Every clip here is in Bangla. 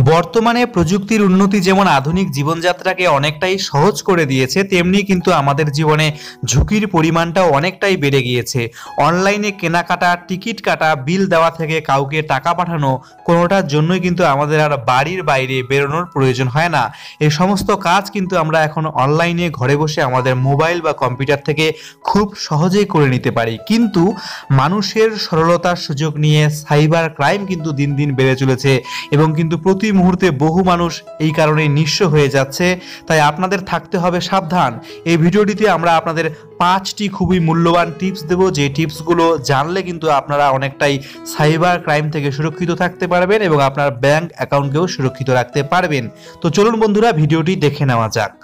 বর্তমানে প্রযুক্তির উন্নতি যেমন আধুনিক জীবনযাত্রাকে অনেকটাই সহজ করে দিয়েছে, তেমনি কিন্তু আমাদের জীবনে ঝুঁকির পরিমাণটাও অনেকটাই বেড়ে গিয়েছে। অনলাইনে কেনাকাটা, টিকিট কাটা, বিল দেওয়া থেকে কাউকে টাকা পাঠানো, কোনোটার জন্যই কিন্তু আমাদের আর বাড়ির বাইরে বেরোনোর প্রয়োজন হয় না। এই সমস্ত কাজ কিন্তু আমরা এখন অনলাইনে ঘরে বসে আমাদের মোবাইল বা কম্পিউটার থেকে খুব সহজেই করে নিতে পারি। কিন্তু মানুষের সরলতার সুযোগ নিয়ে সাইবার ক্রাইম কিন্তু দিন দিন বেড়ে চলেছে এবং কিন্তু প্রতি মুহূর্তে বহু মানুষ এই কারণে নিঃস্ব হয়ে যাচ্ছে। তাই আপনাদের থাকতে হবে সাবধান। এই ভিডিওটিতে আমরা আপনাদের 5টি খুবই মূল্যবান টিপস দেব, যে টিপসগুলো জানলে কিন্তু আপনারা অনেকটাই সাইবার ক্রাইম থেকে সুরক্ষিত থাকতে পারবেন এবং আপনার ব্যাংক অ্যাকাউন্টকেও সুরক্ষিত রাখতে পারবেন। তো চলুন বন্ধুরা, ভিডিওটি দেখে নেওয়া যাক।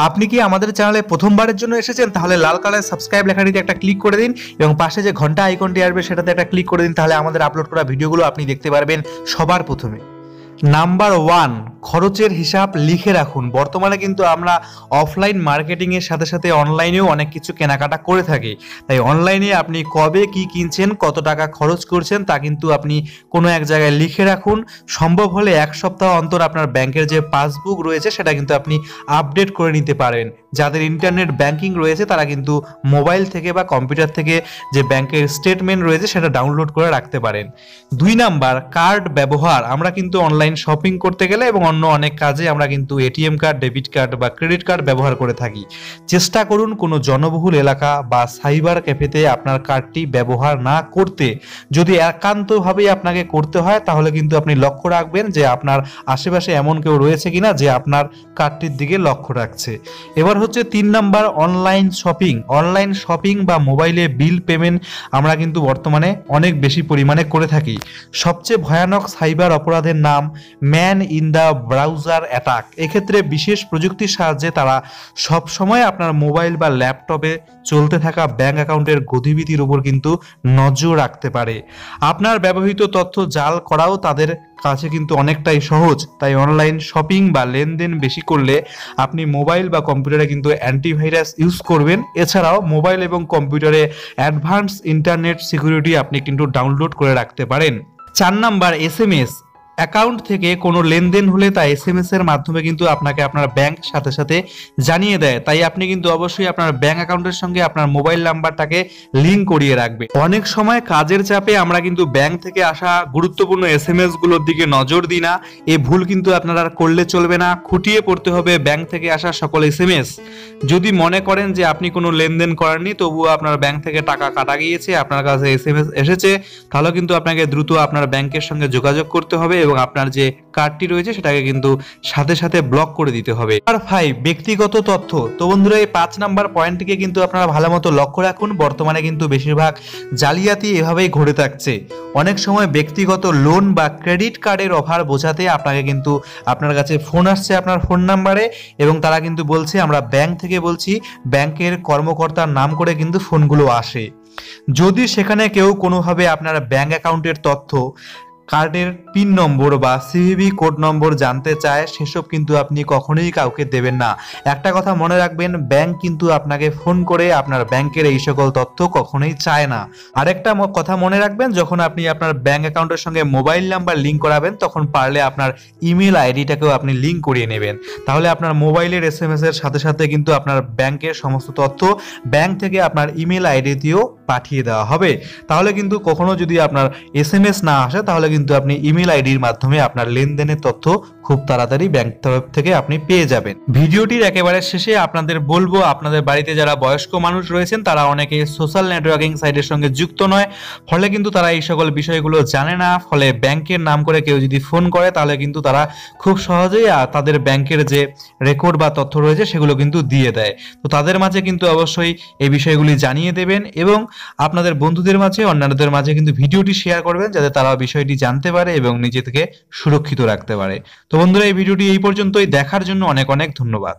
আপনি কি আমাদের চ্যানেলে প্রথমবারের জন্য এসেছেন? তাহলে লাল কালার সাবস্ক্রাইব লেখাটিতে একটা ক্লিক করে দিন এবং পাশে যে ঘন্টা আইকনটি আসবে সেটাতে একটা ক্লিক করে দিন। তাহলে আমাদের আপলোড করা ভিডিওগুলো আপনি দেখতে পারবেন সবার প্রথমে। নাম্বার 1, খরচের হিসাব লিখে রাখুন। বর্তমানে কিন্তু আমরা অফলাইন মার্কেটিং এর সাথে সাথে অনলাইনেও অনেক কিছু কেনাকাটা করে থাকি। তাই অনলাইনে আপনি কবে কি কিনছেন, কত টাকা খরচ করছেন, তা কিন্তু আপনি কোনো এক জায়গায় লিখে রাখুন। সম্ভব হলে 1 সপ্তাহ অন্তর আপনার ব্যাংকের যে পাসবুক রয়েছে সেটা কিন্তু আপনি আপডেট করে নিতে পারেন। যাদের ইন্টারনেট ব্যাংকিং রয়েছে তারা কিন্তু মোবাইল থেকে বা কম্পিউটার থেকে যে ব্যাংকের স্টেটমেন্ট রয়েছে সেটা ডাউনলোড করে রাখতে পারেন। 2 নাম্বার, কার্ড ব্যবহার। আমরা কিন্তু অনলাইন শপিং করতে গেলে এবং অন্য অনেক কাজে আমরা কিন্তু এটিএম কার্ড, ডেবিট কার্ড বা ক্রেডিট কার্ড ব্যবহার করে থাকি। চেষ্টা করুন কোনো জনবহুল এলাকা বা সাইবার ক্যাফেতে আপনার কার্ডটি ব্যবহার না করতে। যদি একান্তভাবেই আপনাকে করতে হয় তাহলে কিন্তু আপনি লক্ষ্য রাখবেন যে আপনার আশেপাশে এমন কেউ রয়েছে কিনা যে আপনার কার্ডটির দিকে লক্ষ্য রাখছে। এবার হচ্ছে 3 number, online shopping. Online shopping বা মোবাইলে বিল পেমেন্ট আমরা কিন্তু বর্তমানে অনেক বেশি পরিমাণে করে থাকি। সবচেয়ে ভয়ানক সাইবার অপরাধের নাম man in the browser attack. এক্ষেত্রে বিশেষ প্রযুক্তির সাহায্যে তারা সব সময় আপনার মোবাইল বা ল্যাপটপে চলতে থাকা ব্যাংক অ্যাকাউন্টের গতিবিধির উপর কিন্তু নজর রাখতে পারে। আপনার ব্যবহৃত তথ্য জাল করাও তাদের কাছে কিন্তু অনেকটাই সহজ। তাই অনলাইন শপিং বা লেনদেন বেশি করলে আপনি মোবাইল বা কম্পিউটারে কিন্তু অ্যান্টিভাইরাস ইউজ করবেন। এছাড়াও মোবাইল এবং কম্পিউটারে অ্যাডভান্স ইন্টারনেট সিকিউরিটি আপনি কিন্তু ডাউনলোড করে রাখতে পারেন। 4 নাম্বার, এসএমএস। অ্যাকাউন্ট থেকে কোনো লেনদেন হলে তা এসএমএস এর মাধ্যমে কিন্তু আপনাকে আপনার ব্যাংক সাথে সাথে জানিয়ে দেয়। তাই আপনি কিন্তু অবশ্যই আপনার ব্যাংক অ্যাকাউন্টের সঙ্গে আপনার মোবাইল নাম্বারটাকে লিংক করিয়ে রাখবেন। অনেক সময় কাজের চাপে আমরা কিন্তু ব্যাংক থেকে আসা গুরুত্বপূর্ণ এসএমএস গুলোর দিকে নজর দিই না। এই ভুল কিন্তু আপনারা করলে চলবে না। খুঁটিয়ে পড়তে হবে ব্যাংক থেকে আসা সকল এসএমএস। যদি মনে করেন যে আপনি কোনো লেনদেন করেননি, তবুও আপনার ব্যাংক থেকে টাকা কাটা গিয়েছে, আপনার কাছে এসএমএস এসেছে, তাহলে কিন্তু আপনাকে দ্রুত আপনার ব্যাংকের সঙ্গে যোগাযোগ করতে হবে এবং আপনার যে কার্ডটি রয়েছে সেটাকে কিন্তু সাথে সাথে ব্লক করে দিতে হবে। আর 5, ব্যক্তিগত তথ্য। তো বন্ধুরা, এই 5 নাম্বার পয়েন্টটিকে কিন্তু আপনারা ভালো মতো লক্ষ্য রাখুন। বর্তমানে কিন্তু বেশিরভাগ জালিয়াতি এভাবেই ঘটে থাকছে। অনেক সময় ব্যক্তিগত লোন বা ক্রেডিট কার্ডের অফার বোঝাতে আপনাকে কিন্তু আপনার কাছে ফোন আসছে আপনার ফোন নাম্বারে এবং তারা কিন্তু বলছে আমরা ব্যাংক থেকে বলছি, ব্যাংকের কর্মকর্তার নাম করে কিন্তু ফোনগুলো আসে। যদি সেখানে কেউ কোনোভাবে আপনার ব্যাংক অ্যাকাউন্টের তথ্য, কার্ডের পিন নম্বর বা সিভিভি কোড নম্বর জানতে চায়, সেসব কিন্তু আপনি কখনোই কাউকে দেবেন না। একটা কথা মনে রাখবেন, ব্যাংক কিন্তু আপনাকে ফোন করে আপনার ব্যাংকের এই সকল তথ্য কখনোই চায় না। আরেকটা কথা মনে রাখবেন, যখন আপনি আপনার ব্যাংক অ্যাকাউন্টের সঙ্গে মোবাইল নাম্বার লিঙ্ক করাবেন তখন পারলে আপনার ইমেল আইডিটাকেও আপনি লিঙ্ক করিয়ে নেবেন। তাহলে আপনার মোবাইলের এসএমএস এর সাথে সাথে কিন্তু আপনার ব্যাংকের সমস্ত তথ্য ব্যাংক থেকে আপনার ইমেল আইডিতেও পাঠিয়ে দেওয়া হবে। তাহলে কিন্তু কখনো যদি আপনার এসএমএস না আসে তাহলে কিন্তু আপনি ইমেল আইডির মাধ্যমে আপনার লেনদেনের তথ্য খুব তাড়াতাড়ি ব্যাংক তরফ থেকে আপনি পেয়ে যাবেন। ভিডিওটির একেবারে শেষে আপনাদের বলবো, আপনাদের বাড়িতে যারা বয়স্ক মানুষ রয়েছেন তারা অনেকে সোশ্যাল নেটওয়ার্কিং সাইটের সঙ্গে যুক্ত নয়, ফলে কিন্তু তারা এই সকল বিষয়গুলো জানে না। ফলে ব্যাংকের নাম করে কেউ যদি ফোন করে তাহলে কিন্তু তারা খুব সহজেই তাদের ব্যাংকের যে রেকর্ড বা তথ্য রয়েছে সেগুলো কিন্তু দিয়ে দেয়। তো তাদের মাঝে কিন্তু অবশ্যই এই বিষয়গুলি জানিয়ে দেবেন এবং আপনাদের বন্ধুদের মাঝে, অন্যান্যদের মাঝে কিন্তু ভিডিওটি শেয়ার করবেন যাতে তারা বিষয়টি জানতে পারে এবং নিজে থেকে সুরক্ষিত রাখতে পারে। তো বন্ধুরা, এই ভিডিওটি এই পর্যন্তই। দেখার জন্য অনেক অনেক ধন্যবাদ।